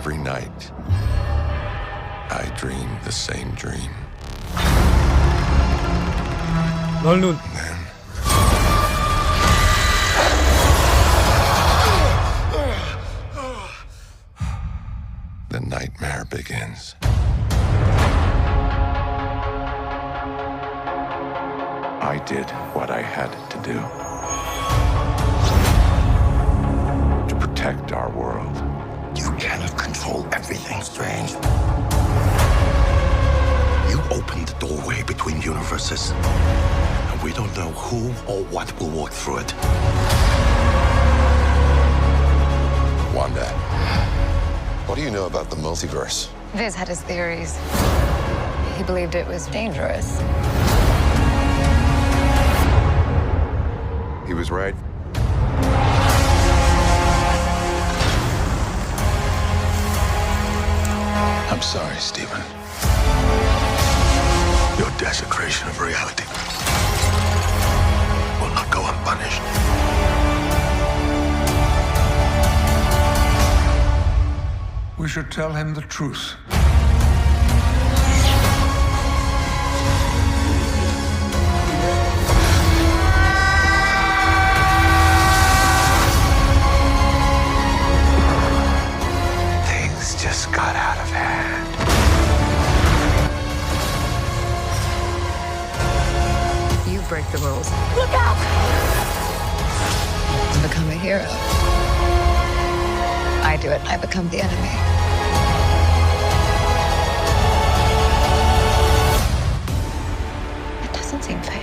Every night, I dream the same dream. 널눈. Then, the nightmare begins. I did what I had to do to protect our world. You cannot control everything, Strange. You opened the doorway between universes, and we don't know who or what will walk through it. Wanda, what do you know about the multiverse? Viz had his theories. He believed it was dangerous. He was right. I'm sorry, Stephen. Your desecration of reality will not go unpunished. We should tell him the truth. Things just got out of hand. You break the rules. Look out! To become a hero. I do it, I become the enemy. It doesn't seem fair.